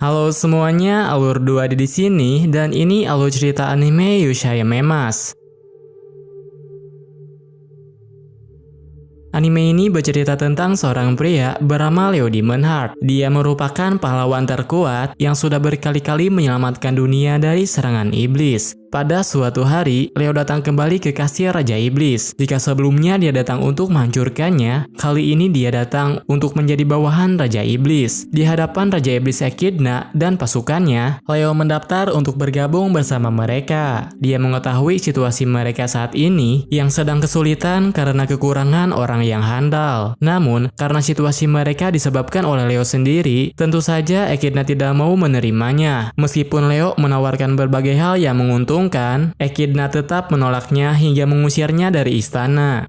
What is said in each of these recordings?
Halo semuanya, Alur 2 di sini dan ini alur cerita anime Yushaya Memas. Anime ini bercerita tentang seorang pria bernama Leo Demonheart. Dia merupakan pahlawan terkuat yang sudah berkali-kali menyelamatkan dunia dari serangan iblis. Pada suatu hari, Leo datang kembali ke kastil Raja Iblis. Jika sebelumnya dia datang untuk menghancurkannya, kali ini dia datang untuk menjadi bawahan Raja Iblis. Di hadapan Raja Iblis Echidna dan pasukannya, Leo mendaftar untuk bergabung bersama mereka. Dia mengetahui situasi mereka saat ini yang sedang kesulitan karena kekurangan orang yang handal. Namun, karena situasi mereka disebabkan oleh Leo sendiri, tentu saja Echidna tidak mau menerimanya. Meskipun Leo menawarkan berbagai hal yang menguntungkan, Echidna tetap menolaknya hingga mengusirnya dari istana.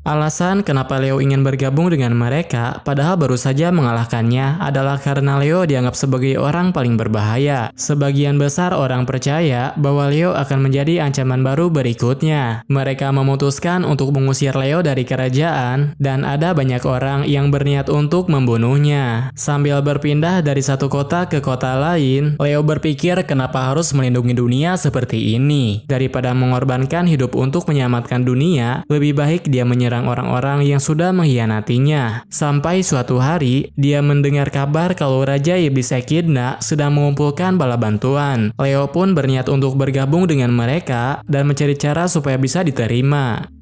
Alasan kenapa Leo ingin bergabung dengan mereka, padahal baru saja mengalahkannya, adalah karena Leo dianggap sebagai orang paling berbahaya. Sebagian besar orang percaya bahwa Leo akan menjadi ancaman baru berikutnya. Mereka memutuskan untuk mengusir Leo dari kerajaan, dan ada banyak orang yang berniat untuk membunuhnya. Sambil berpindah dari satu kota ke kota lain, Leo berpikir kenapa harus melindungi dunia seperti ini. Daripada mengorbankan hidup untuk menyelamatkan dunia, lebih baik dia menyerang orang-orang yang sudah mengkhianatinya. Sampai suatu hari, dia mendengar kabar kalau Raja Iblis Echidna sedang mengumpulkan bala bantuan. Leo pun berniat untuk bergabung dengan mereka dan mencari cara supaya bisa diterima.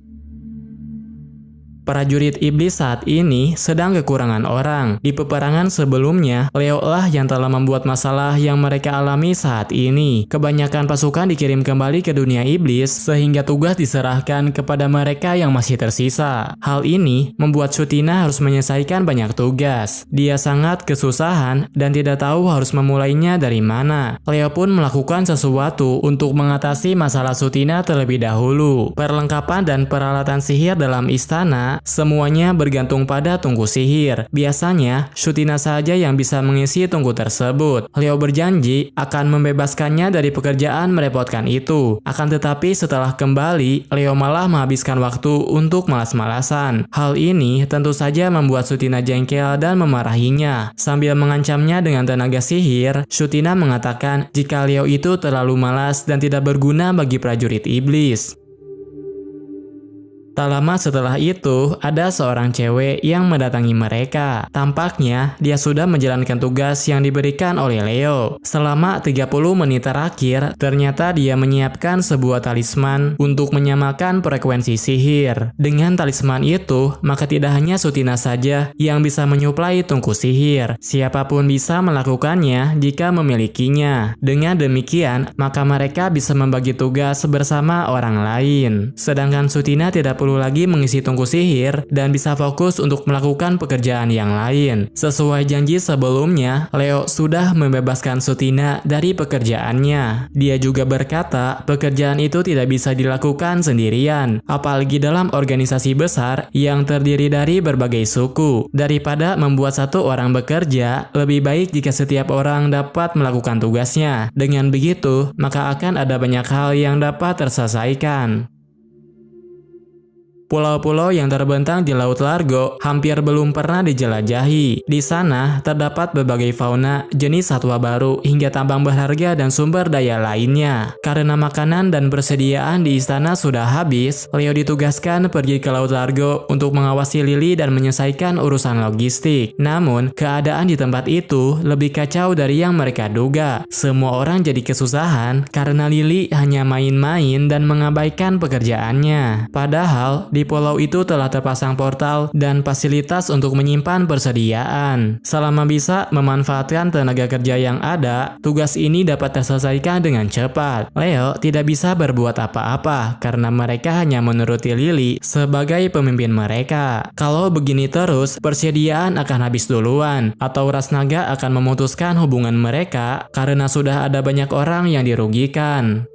Prajurit iblis saat ini sedang kekurangan orang. Di peperangan sebelumnya, Leo lah yang telah membuat masalah yang mereka alami saat ini. Kebanyakan pasukan dikirim kembali ke dunia iblis sehingga tugas diserahkan kepada mereka yang masih tersisa. Hal ini membuat Sutina harus menyelesaikan banyak tugas. Dia sangat kesusahan dan tidak tahu harus memulainya dari mana. Leo pun melakukan sesuatu untuk mengatasi masalah Sutina terlebih dahulu. Perlengkapan dan peralatan sihir dalam istana semuanya bergantung pada tungku sihir. Biasanya, Sutina saja yang bisa mengisi tungku tersebut. Leo berjanji akan membebaskannya dari pekerjaan merepotkan itu. Akan tetapi setelah kembali, Leo malah menghabiskan waktu untuk malas-malasan. Hal ini tentu saja membuat Sutina jengkel dan memarahinya. Sambil mengancamnya dengan tenaga sihir, Sutina mengatakan jika Leo itu terlalu malas dan tidak berguna bagi prajurit iblis. Tak lama setelah itu, ada seorang cewek yang mendatangi mereka. Tampaknya, dia sudah menjalankan tugas yang diberikan oleh Leo. Selama 30 menit terakhir, ternyata dia menyiapkan sebuah talisman untuk menyamakan frekuensi sihir. Dengan talisman itu, maka tidak hanya Sutina saja yang bisa menyuplai tungku sihir. Siapapun bisa melakukannya jika memilikinya. Dengan demikian, maka mereka bisa membagi tugas bersama orang lain. Sedangkan Sutina tidak perlu lagi mengisi tungku sihir dan bisa fokus untuk melakukan pekerjaan yang lain. Sesuai janji sebelumnya, Leo sudah membebaskan Sutina dari pekerjaannya. Dia juga berkata, pekerjaan itu tidak bisa dilakukan sendirian, apalagi dalam organisasi besar yang terdiri dari berbagai suku. Daripada membuat satu orang bekerja, lebih baik jika setiap orang dapat melakukan tugasnya. Dengan begitu, maka akan ada banyak hal yang dapat terselesaikan. Pulau-pulau yang terbentang di Laut Largo hampir belum pernah dijelajahi. Di sana terdapat berbagai fauna, jenis satwa baru, hingga tambang berharga dan sumber daya lainnya. Karena makanan dan persediaan di istana sudah habis, Leo ditugaskan pergi ke Laut Largo untuk mengawasi Lily dan menyelesaikan urusan logistik. Namun, keadaan di tempat itu lebih kacau dari yang mereka duga. Semua orang jadi kesusahan karena Lily hanya main-main dan mengabaikan pekerjaannya. Padahal, di pulau itu telah terpasang portal dan fasilitas untuk menyimpan persediaan. Selama bisa memanfaatkan tenaga kerja yang ada, tugas ini dapat terselesaikan dengan cepat. Leo tidak bisa berbuat apa-apa karena mereka hanya menuruti Lily sebagai pemimpin mereka. Kalau begini terus, persediaan akan habis duluan, atau ras naga akan memutuskan hubungan mereka karena sudah ada banyak orang yang dirugikan.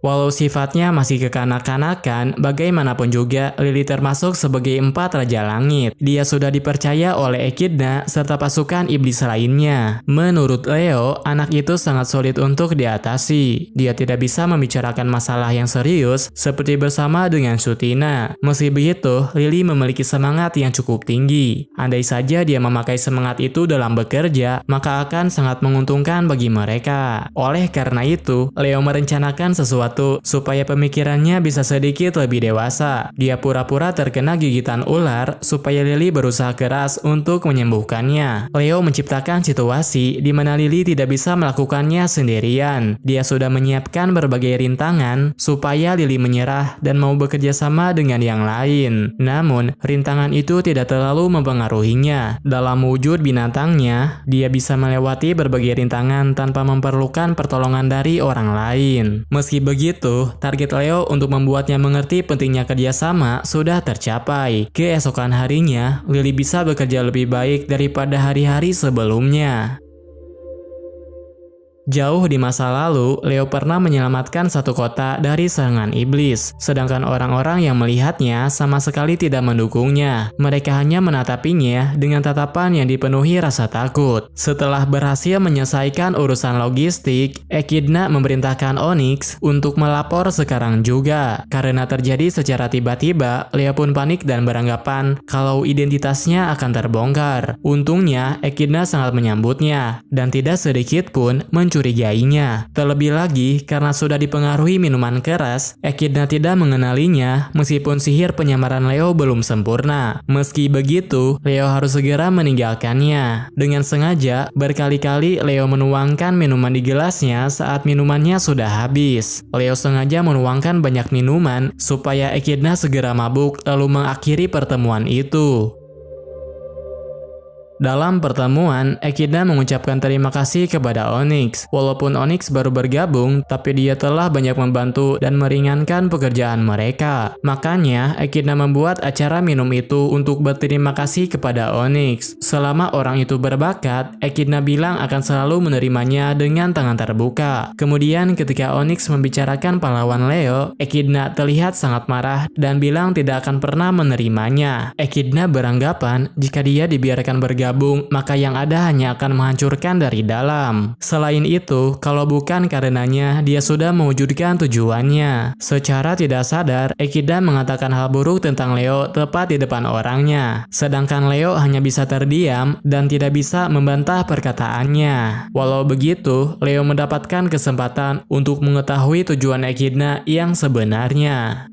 Walau sifatnya masih kekanak-kanakan, bagaimanapun juga Lily termasuk sebagai 4 Raja Langit. Dia sudah dipercaya oleh Echidna serta pasukan iblis lainnya. Menurut Leo, anak itu sangat sulit untuk diatasi. Dia tidak bisa membicarakan masalah yang serius seperti bersama dengan Shutina. Meski begitu, Lily memiliki semangat yang cukup tinggi. Andai saja dia memakai semangat itu dalam bekerja, maka akan sangat menguntungkan bagi mereka. Oleh karena itu, Leo merencanakan sesuatu supaya pemikirannya bisa sedikit lebih dewasa. Dia pura-pura terkena gigitan ular supaya Lily berusaha keras untuk menyembuhkannya. Leo menciptakan situasi di mana Lily tidak bisa melakukannya sendirian. Dia sudah menyiapkan berbagai rintangan supaya Lily menyerah dan mau bekerja sama dengan yang lain. Namun, rintangan itu tidak terlalu mempengaruhinya. Dalam wujud binatangnya, dia bisa melewati berbagai rintangan tanpa memerlukan pertolongan dari orang lain. Meski begitu, target Leo untuk membuatnya mengerti pentingnya kerjasama sudah tercapai. Keesokan harinya, Lily bisa bekerja lebih baik daripada hari-hari sebelumnya. Jauh di masa lalu, Leo pernah menyelamatkan satu kota dari serangan iblis. Sedangkan orang-orang yang melihatnya sama sekali tidak mendukungnya. Mereka hanya menatapinya dengan tatapan yang dipenuhi rasa takut. Setelah berhasil menyelesaikan urusan logistik, Echidna memerintahkan Onyx untuk melapor sekarang juga. Karena terjadi secara tiba-tiba, Leo pun panik dan beranggapan kalau identitasnya akan terbongkar. Untungnya, Echidna sangat menyambutnya dan tidak sedikit pun mencurigainya. Terlebih lagi, karena sudah dipengaruhi minuman keras, Echidna tidak mengenalinya meskipun sihir penyamaran Leo belum sempurna. Meski begitu, Leo harus segera meninggalkannya. Dengan sengaja, berkali-kali Leo menuangkan minuman di gelasnya saat minumannya sudah habis. Leo sengaja menuangkan banyak minuman supaya Echidna segera mabuk lalu mengakhiri pertemuan itu. Dalam pertemuan, Echidna mengucapkan terima kasih kepada Onyx. Walaupun Onyx baru bergabung, tapi dia telah banyak membantu dan meringankan pekerjaan mereka. Makanya, Echidna membuat acara minum itu untuk berterima kasih kepada Onyx. Selama orang itu berbakat, Echidna bilang akan selalu menerimanya dengan tangan terbuka. Kemudian ketika Onyx membicarakan pahlawan Leo, Echidna terlihat sangat marah dan bilang tidak akan pernah menerimanya. Echidna beranggapan jika dia dibiarkan bergabung, maka yang ada hanya akan menghancurkan dari dalam. Selain itu, kalau bukan karenanya, dia sudah mewujudkan tujuannya. Secara tidak sadar, Echidna mengatakan hal buruk tentang Leo tepat di depan orangnya. Sedangkan Leo hanya bisa terdiam dan tidak bisa membantah perkataannya. Walau begitu, Leo mendapatkan kesempatan untuk mengetahui tujuan Echidna yang sebenarnya.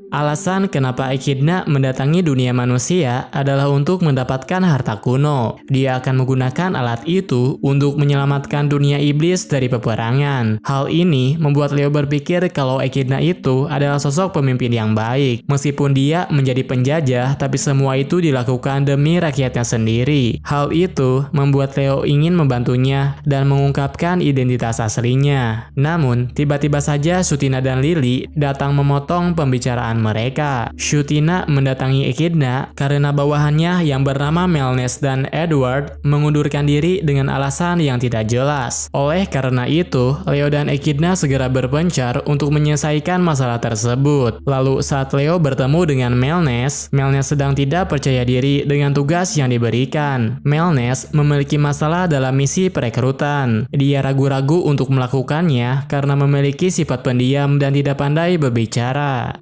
Alasan kenapa Echidna mendatangi dunia manusia adalah untuk mendapatkan harta kuno. Dia akan menggunakan alat itu untuk menyelamatkan dunia iblis dari peperangan. Hal ini membuat Leo berpikir kalau Echidna itu adalah sosok pemimpin yang baik. Meskipun dia menjadi penjajah, tapi semua itu dilakukan demi rakyatnya sendiri. Hal itu membuat Leo ingin membantunya dan mengungkapkan identitas aslinya. Namun, tiba-tiba saja Shutina dan Lily datang memotong pembicaraan mereka. Shutina mendatangi Echidna karena bawahannya yang bernama Melnes dan Edward mengundurkan diri dengan alasan yang tidak jelas. Oleh karena itu, Leo dan Echidna segera berpencar untuk menyelesaikan masalah tersebut. Lalu saat Leo bertemu dengan Melnes, Melnes sedang tidak percaya diri dengan tugas yang diberikan. Melnes memiliki masalah dalam misi perekrutan. Dia ragu-ragu untuk melakukannya karena memiliki sifat pendiam dan tidak pandai berbicara.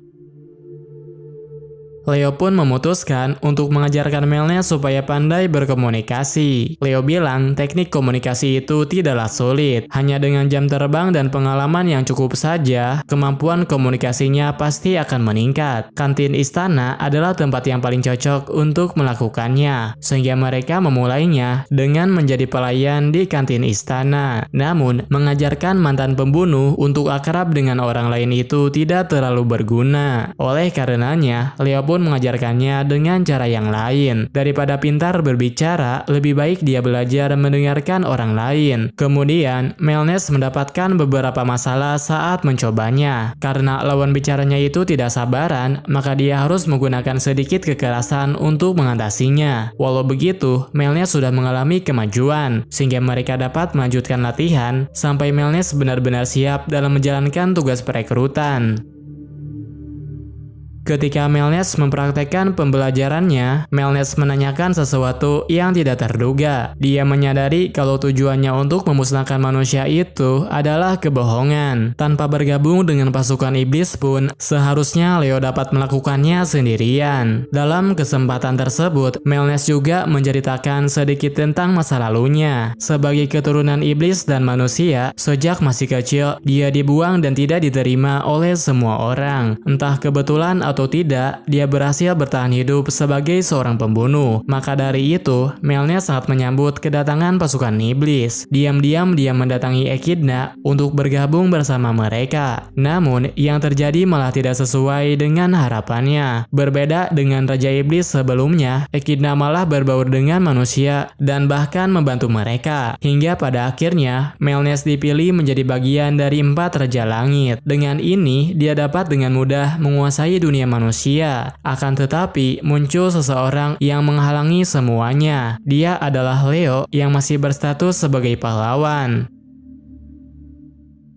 Leo pun memutuskan untuk mengajarkan Melnes supaya pandai berkomunikasi. Leo bilang teknik komunikasi itu tidaklah sulit. Hanya dengan jam terbang dan pengalaman yang cukup saja, kemampuan komunikasinya pasti akan meningkat. Kantin istana adalah tempat yang paling cocok untuk melakukannya, sehingga mereka memulainya dengan menjadi pelayan di kantin istana. Namun, mengajarkan mantan pembunuh untuk akrab dengan orang lain itu tidak terlalu berguna. Oleh karenanya, Leo pun pun mengajarkannya dengan cara yang lain. Daripada pintar berbicara, lebih baik dia belajar mendengarkan orang lain. Kemudian, Melnes mendapatkan beberapa masalah saat mencobanya. Karena lawan bicaranya itu tidak sabaran, maka dia harus menggunakan sedikit kekerasan untuk mengatasinya. Walau begitu, Melnes sudah mengalami kemajuan, sehingga mereka dapat melanjutkan latihan sampai Melnes benar-benar siap dalam menjalankan tugas perekrutan. Ketika Melnes mempraktekkan pembelajarannya, Melnes menanyakan sesuatu yang tidak terduga. Dia menyadari kalau tujuannya untuk memusnahkan manusia itu adalah kebohongan. Tanpa bergabung dengan pasukan iblis pun, seharusnya Leo dapat melakukannya sendirian. Dalam kesempatan tersebut, Melnes juga menceritakan sedikit tentang masa lalunya. Sebagai keturunan iblis dan manusia, sejak masih kecil, dia dibuang dan tidak diterima oleh semua orang. Entah kebetulan atau tidak, dia berhasil bertahan hidup sebagai seorang pembunuh. Maka dari itu, Melnes sangat menyambut kedatangan pasukan iblis. Diam-diam dia mendatangi Echidna untuk bergabung bersama mereka. Namun, yang terjadi malah tidak sesuai dengan harapannya. Berbeda dengan Raja Iblis sebelumnya, Echidna malah berbaur dengan manusia dan bahkan membantu mereka. Hingga pada akhirnya, Melnes dipilih menjadi bagian dari 4 Raja Langit. Dengan ini, dia dapat dengan mudah menguasai dunia manusia. Akan tetapi, muncul seseorang yang menghalangi semuanya. Dia adalah Leo yang masih berstatus sebagai pahlawan.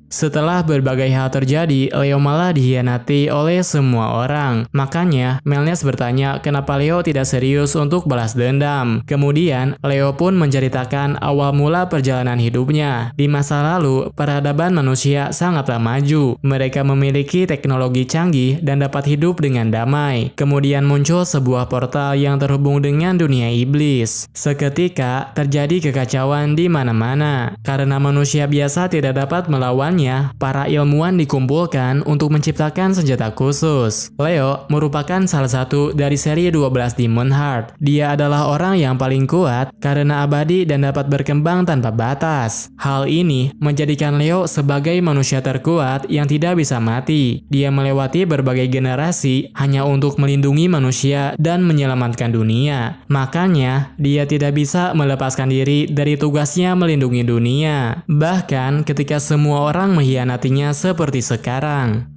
Setelah berbagai hal terjadi, Leo malah dikhianati oleh semua orang. Makanya, Melnes bertanya kenapa Leo tidak serius untuk balas dendam. Kemudian, Leo pun menceritakan awal mula perjalanan hidupnya. Di masa lalu, peradaban manusia sangatlah maju. Mereka memiliki teknologi canggih dan dapat hidup dengan damai. Kemudian muncul sebuah portal yang terhubung dengan dunia iblis. Seketika, terjadi kekacauan di mana-mana. Karena manusia biasa tidak dapat melawan, para ilmuwan dikumpulkan untuk menciptakan senjata khusus. Leo merupakan salah satu dari seri 12 Demon Heart. Dia adalah orang yang paling kuat karena abadi dan dapat berkembang tanpa batas. Hal ini menjadikan Leo sebagai manusia terkuat yang tidak bisa mati. Dia melewati berbagai generasi hanya untuk melindungi manusia dan menyelamatkan dunia. Makanya, dia tidak bisa melepaskan diri dari tugasnya melindungi dunia. Bahkan ketika semua orang mengkhianatinya seperti sekarang.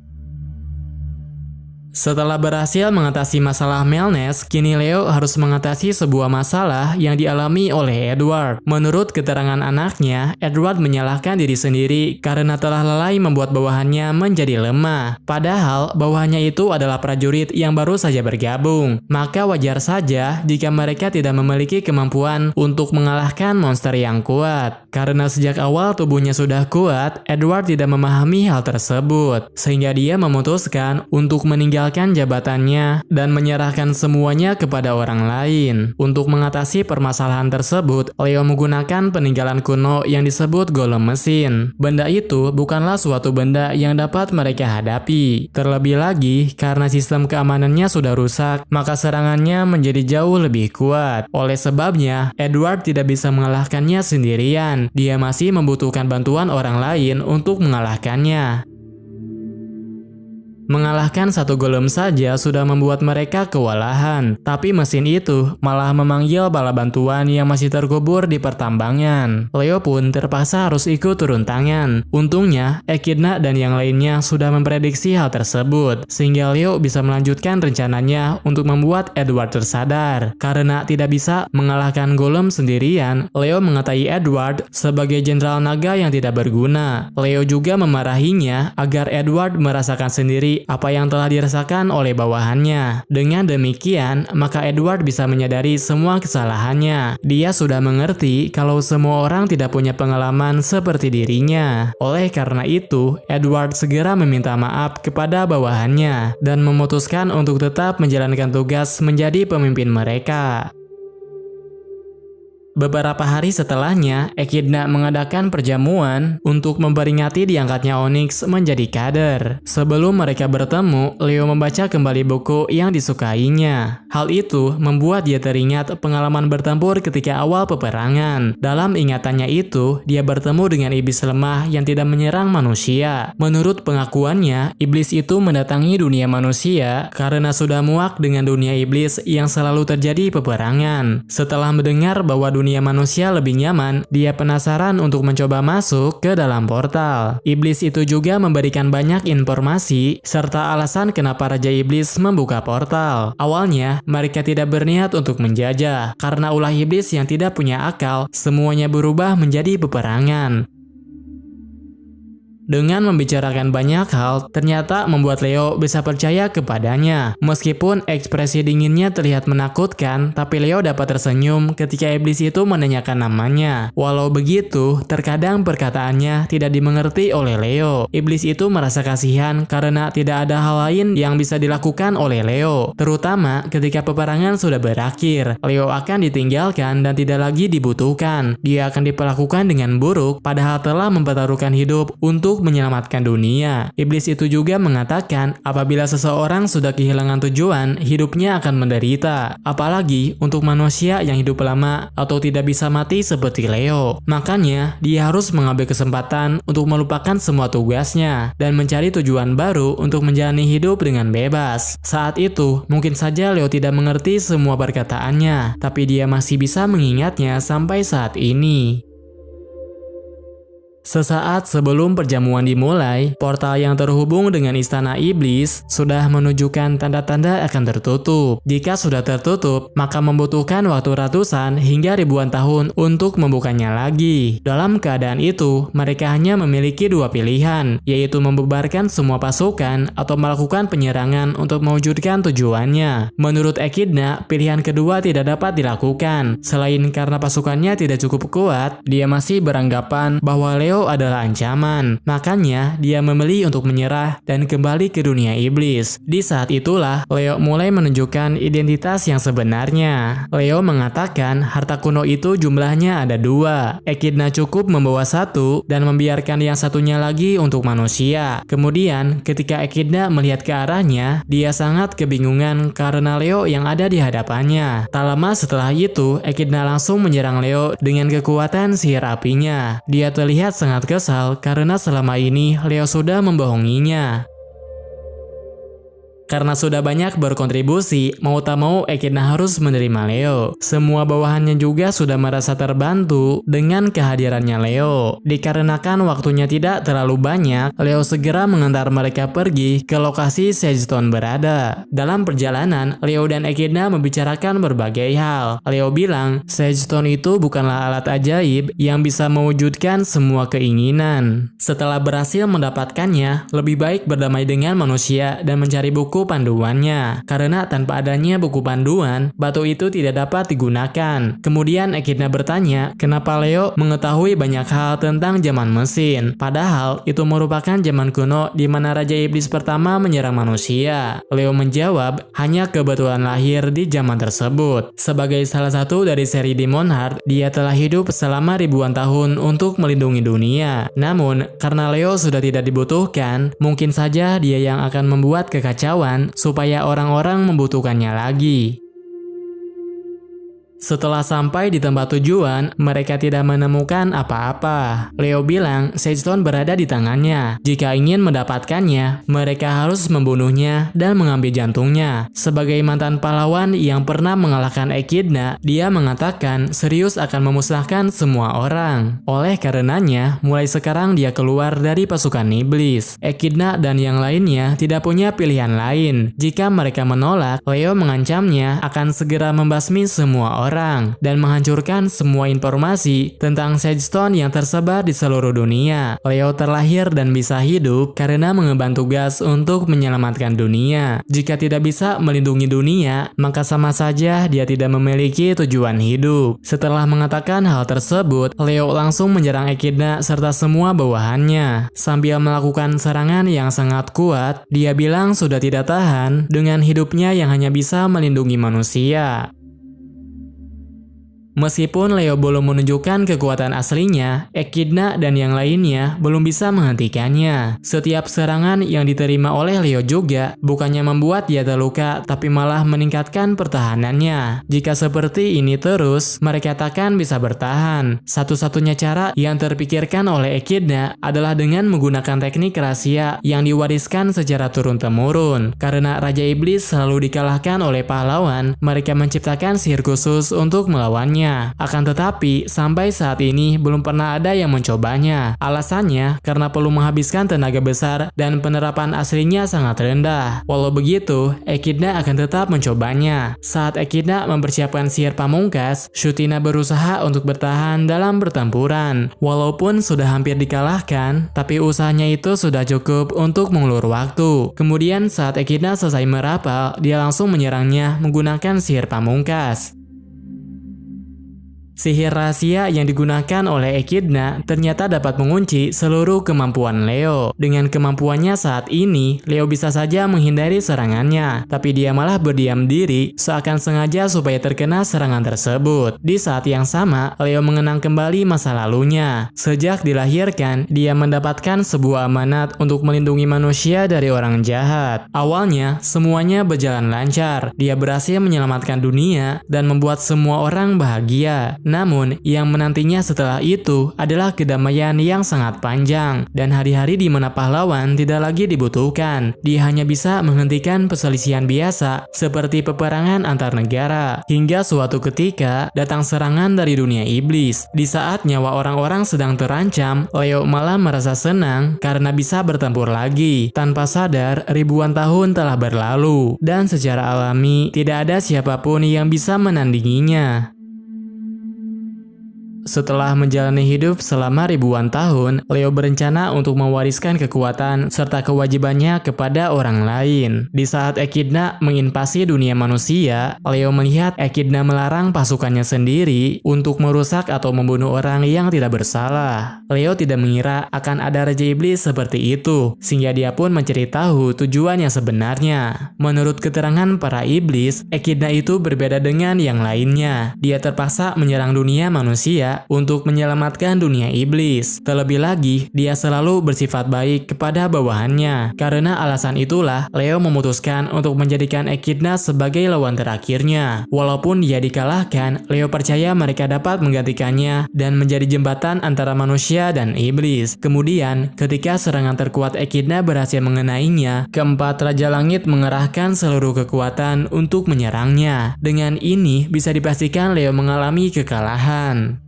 Setelah berhasil mengatasi masalah Melnes, kini Leo harus mengatasi sebuah masalah yang dialami oleh Edward. Menurut keterangan anaknya, Edward menyalahkan diri sendiri karena telah lalai membuat bawahannya menjadi lemah. Padahal bawahannya itu adalah prajurit yang baru saja bergabung. Maka wajar saja jika mereka tidak memiliki kemampuan untuk mengalahkan monster yang kuat. Karena sejak awal tubuhnya sudah kuat, Edward tidak memahami hal tersebut. Sehingga dia memutuskan untuk meninggalkan jabatannya dan menyerahkan semuanya kepada orang lain. Untuk mengatasi permasalahan tersebut, Leo menggunakan peninggalan kuno yang disebut golem mesin. Benda itu bukanlah suatu benda yang dapat mereka hadapi. Terlebih lagi, karena sistem keamanannya sudah rusak, maka serangannya menjadi jauh lebih kuat. Oleh sebabnya, Edward tidak bisa mengalahkannya sendirian. Dia masih membutuhkan bantuan orang lain untuk mengalahkannya. Mengalahkan satu golem saja sudah membuat mereka kewalahan, tapi mesin itu malah memanggil bala bantuan yang masih terkubur di pertambangan. Leo pun terpaksa harus ikut turun tangan. Untungnya, Echidna dan yang lainnya sudah memprediksi hal tersebut, sehingga Leo bisa melanjutkan rencananya untuk membuat Edward tersadar. Karena tidak bisa mengalahkan golem sendirian, Leo mengatai Edward sebagai jenderal naga yang tidak berguna. Leo juga memarahinya agar Edward merasakan sendiri apa yang telah dirasakan oleh bawahannya. Dengan demikian, maka Edward bisa menyadari semua kesalahannya. Dia sudah mengerti kalau semua orang tidak punya pengalaman seperti dirinya. Oleh karena itu, Edward segera meminta maaf kepada bawahannya dan memutuskan untuk tetap menjalankan tugas menjadi pemimpin mereka. Beberapa hari setelahnya, Echidna mengadakan perjamuan untuk memperingati diangkatnya Onyx menjadi kader. Sebelum mereka bertemu, Leo membaca kembali buku yang disukainya. Hal itu membuat dia teringat pengalaman bertempur ketika awal peperangan. Dalam ingatannya itu, dia bertemu dengan iblis lemah yang tidak menyerang manusia. Menurut pengakuannya, iblis itu mendatangi dunia manusia karena sudah muak dengan dunia iblis yang selalu terjadi peperangan. Setelah mendengar bahwa dunia manusia lebih nyaman, dia penasaran untuk mencoba masuk ke dalam portal. Iblis itu juga memberikan banyak informasi serta alasan kenapa Raja Iblis membuka portal. Awalnya, mereka tidak berniat untuk menjajah, karena ulah iblis yang tidak punya akal, semuanya berubah menjadi peperangan. Dengan membicarakan banyak hal, ternyata membuat Leo bisa percaya kepadanya. Meskipun ekspresi dinginnya terlihat menakutkan, tapi Leo dapat tersenyum ketika iblis itu menanyakan namanya. Walau begitu, terkadang perkataannya tidak dimengerti oleh Leo. Iblis itu merasa kasihan karena tidak ada hal lain yang bisa dilakukan oleh Leo. Terutama ketika peperangan sudah berakhir, Leo akan ditinggalkan dan tidak lagi dibutuhkan. Dia akan diperlakukan dengan buruk, padahal telah mempertaruhkan hidup untuk menyelamatkan dunia. Iblis itu juga mengatakan apabila seseorang sudah kehilangan tujuan, hidupnya akan menderita. Apalagi untuk manusia yang hidup lama atau tidak bisa mati seperti Leo. Makanya, dia harus mengambil kesempatan untuk melupakan semua tugasnya dan mencari tujuan baru untuk menjalani hidup dengan bebas. Saat itu, mungkin saja Leo tidak mengerti semua perkataannya, tapi dia masih bisa mengingatnya sampai saat ini. Sesaat sebelum perjamuan dimulai, portal yang terhubung dengan istana iblis sudah menunjukkan tanda-tanda akan tertutup. Jika sudah tertutup, maka membutuhkan waktu ratusan hingga ribuan tahun untuk membukanya lagi. Dalam keadaan itu, mereka hanya memiliki dua pilihan, yaitu membubarkan semua pasukan atau melakukan penyerangan untuk mewujudkan tujuannya. Menurut Echidna, pilihan kedua tidak dapat dilakukan. Selain karena pasukannya tidak cukup kuat, dia masih beranggapan bahwa Leo adalah ancaman. Makanya, dia memilih untuk menyerah dan kembali ke dunia iblis. Di saat itulah, Leo mulai menunjukkan identitas yang sebenarnya. Leo mengatakan harta kuno itu jumlahnya ada dua. Echidna cukup membawa satu dan membiarkan yang satunya lagi untuk manusia. Kemudian, ketika Echidna melihat ke arahnya, dia sangat kebingungan karena Leo yang ada di hadapannya. Tak lama setelah itu, Echidna langsung menyerang Leo dengan kekuatan sihir apinya. Dia terlihat sangat kesal karena selama ini Leo sudah membohonginya. Karena sudah banyak berkontribusi, mau tak mau Echidna harus menerima Leo. Semua bawahannya juga sudah merasa terbantu dengan kehadirannya Leo. Dikarenakan waktunya tidak terlalu banyak, Leo segera mengantar mereka pergi ke lokasi Sagestone berada. Dalam perjalanan, Leo dan Echidna membicarakan berbagai hal. Leo bilang, Sagestone itu bukanlah alat ajaib yang bisa mewujudkan semua keinginan. Setelah berhasil mendapatkannya, lebih baik berdamai dengan manusia dan mencari buku panduannya, karena tanpa adanya buku panduan, batu itu tidak dapat digunakan. Kemudian Echidna bertanya, kenapa Leo mengetahui banyak hal tentang zaman mesin, padahal itu merupakan zaman kuno di mana Raja Iblis pertama menyerang manusia. Leo menjawab, hanya kebetulan lahir di zaman tersebut. Sebagai salah satu dari seri Demon Heart, dia telah hidup selama ribuan tahun untuk melindungi dunia. Namun, karena Leo sudah tidak dibutuhkan, mungkin saja dia yang akan membuat kekacauan supaya orang-orang membutuhkannya lagi. Setelah sampai di tempat tujuan, mereka tidak menemukan apa-apa. Leo bilang Sagestone berada di tangannya. Jika ingin mendapatkannya, mereka harus membunuhnya dan mengambil jantungnya. Sebagai mantan pahlawan yang pernah mengalahkan Echidna, dia mengatakan serius akan memusnahkan semua orang. Oleh karenanya, mulai sekarang dia keluar dari pasukan iblis. Echidna dan yang lainnya tidak punya pilihan lain. Jika mereka menolak, Leo mengancamnya akan segera membasmi semua orang dan menghancurkan semua informasi tentang Sagestone yang tersebar di seluruh dunia. Leo terlahir dan bisa hidup karena mengemban tugas untuk menyelamatkan dunia. Jika tidak bisa melindungi dunia, maka sama saja dia tidak memiliki tujuan hidup. Setelah mengatakan hal tersebut, Leo langsung menyerang Echidna serta semua bawahannya. Sambil melakukan serangan yang sangat kuat, dia bilang sudah tidak tahan dengan hidupnya yang hanya bisa melindungi manusia. Meskipun Leo belum menunjukkan kekuatan aslinya, Echidna dan yang lainnya belum bisa menghentikannya. Setiap serangan yang diterima oleh Leo juga bukannya membuat dia terluka, tapi malah meningkatkan pertahanannya. Jika seperti ini terus, mereka takkan bisa bertahan. Satu-satunya cara yang terpikirkan oleh Echidna adalah dengan menggunakan teknik rahasia yang diwariskan secara turun-temurun. Karena Raja Iblis selalu dikalahkan oleh pahlawan, mereka menciptakan sihir khusus untuk melawannya. Akan tetapi, sampai saat ini belum pernah ada yang mencobanya. Alasannya, karena perlu menghabiskan tenaga besar dan penerapan aslinya sangat rendah. Walau begitu, Echidna akan tetap mencobanya. Saat Echidna mempersiapkan sihir pamungkas, Shutina berusaha untuk bertahan dalam pertempuran. Walaupun sudah hampir dikalahkan, tapi usahanya itu sudah cukup untuk mengulur waktu. Kemudian saat Echidna selesai merapal, dia langsung menyerangnya menggunakan sihir pamungkas. Sihir rahasia yang digunakan oleh Echidna ternyata dapat mengunci seluruh kemampuan Leo. Dengan kemampuannya saat ini, Leo bisa saja menghindari serangannya, tapi dia malah berdiam diri seakan sengaja supaya terkena serangan tersebut. Di saat yang sama, Leo mengenang kembali masa lalunya. Sejak dilahirkan, dia mendapatkan sebuah amanat untuk melindungi manusia dari orang jahat. Awalnya, semuanya berjalan lancar. Dia berhasil menyelamatkan dunia dan membuat semua orang bahagia. Namun, yang menantinya setelah itu adalah kedamaian yang sangat panjang, dan hari-hari di mana pahlawan tidak lagi dibutuhkan. Dia hanya bisa menghentikan perselisihan biasa, seperti peperangan antar negara. Hingga suatu ketika, datang serangan dari dunia iblis. Di saat nyawa orang-orang sedang terancam, Leo malah merasa senang karena bisa bertempur lagi. Tanpa sadar, ribuan tahun telah berlalu, dan secara alami, tidak ada siapapun yang bisa menandinginya. Setelah menjalani hidup selama ribuan tahun, Leo berencana untuk mewariskan kekuatan serta kewajibannya kepada orang lain. Di saat Echidna menginvasi dunia manusia, Leo melihat Echidna melarang pasukannya sendiri untuk merusak atau membunuh orang yang tidak bersalah. Leo tidak mengira akan ada Raja Iblis seperti itu, sehingga dia pun mencari tahu tujuan yang sebenarnya. Menurut keterangan para iblis, Echidna itu berbeda dengan yang lainnya. Dia terpaksa menyerang dunia manusia untuk menyelamatkan dunia iblis. Terlebih lagi, dia selalu bersifat baik kepada bawahannya. Karena alasan itulah, Leo memutuskan untuk menjadikan Echidna sebagai lawan terakhirnya. Walaupun dia dikalahkan, Leo percaya mereka dapat menggantikannya dan menjadi jembatan antara manusia dan iblis. Kemudian, ketika serangan terkuat Echidna berhasil mengenainya, keempat Raja Langit mengerahkan seluruh kekuatan untuk menyerangnya. Dengan ini, bisa dipastikan Leo mengalami kekalahan.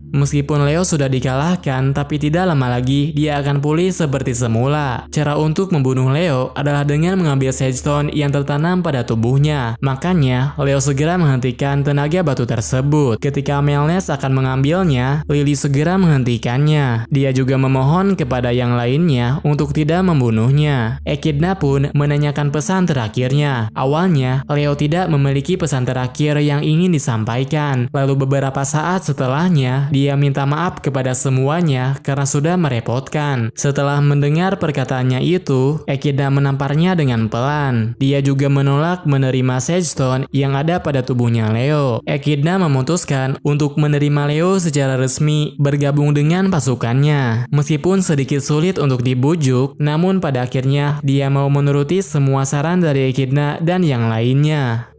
Meskipun Leo sudah dikalahkan, tapi tidak lama lagi dia akan pulih seperti semula. Cara untuk membunuh Leo adalah dengan mengambil Sage Stone yang tertanam pada tubuhnya. Makanya, Leo segera menghentikan tenaga batu tersebut. Ketika Melnes akan mengambilnya, Lily segera menghentikannya. Dia juga memohon kepada yang lainnya untuk tidak membunuhnya. Echidna pun menanyakan pesan terakhirnya. Awalnya, Leo tidak memiliki pesan terakhir yang ingin disampaikan. Lalu beberapa saat setelahnya, dia minta maaf kepada semuanya karena sudah merepotkan. Setelah mendengar perkataannya itu, Echidna menamparnya dengan pelan. Dia juga menolak menerima Sage Stone yang ada pada tubuhnya Leo. Echidna memutuskan untuk menerima Leo secara resmi bergabung dengan pasukannya. Meskipun sedikit sulit untuk dibujuk, namun pada akhirnya dia mau menuruti semua saran dari Echidna dan yang lainnya.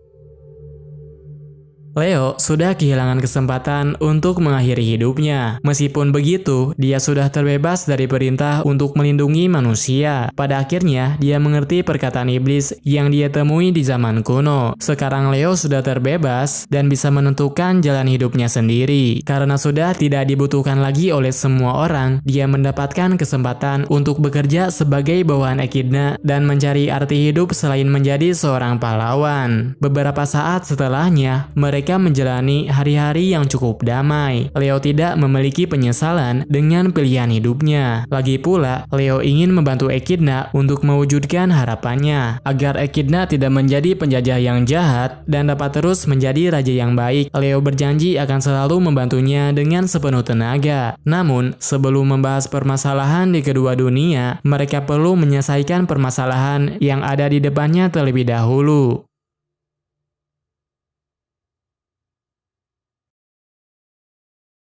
Leo sudah kehilangan kesempatan untuk mengakhiri hidupnya. Meskipun begitu, dia sudah terbebas dari perintah untuk melindungi manusia. Pada akhirnya, dia mengerti perkataan iblis yang dia temui di zaman kuno. Sekarang Leo sudah terbebas dan bisa menentukan jalan hidupnya sendiri. Karena sudah tidak dibutuhkan lagi oleh semua orang, dia mendapatkan kesempatan untuk bekerja sebagai bawahan Echidna dan mencari arti hidup selain menjadi seorang pahlawan. Beberapa saat setelahnya, mereka menjalani hari-hari yang cukup damai. Leo tidak memiliki penyesalan dengan pilihan hidupnya. Lagi pula, Leo ingin membantu Echidna untuk mewujudkan harapannya, agar Echidna tidak menjadi penjajah yang jahat dan dapat terus menjadi raja yang baik. Leo berjanji akan selalu membantunya dengan sepenuh tenaga. Namun, sebelum membahas permasalahan di kedua dunia, mereka perlu menyelesaikan permasalahan yang ada di depannya terlebih dahulu.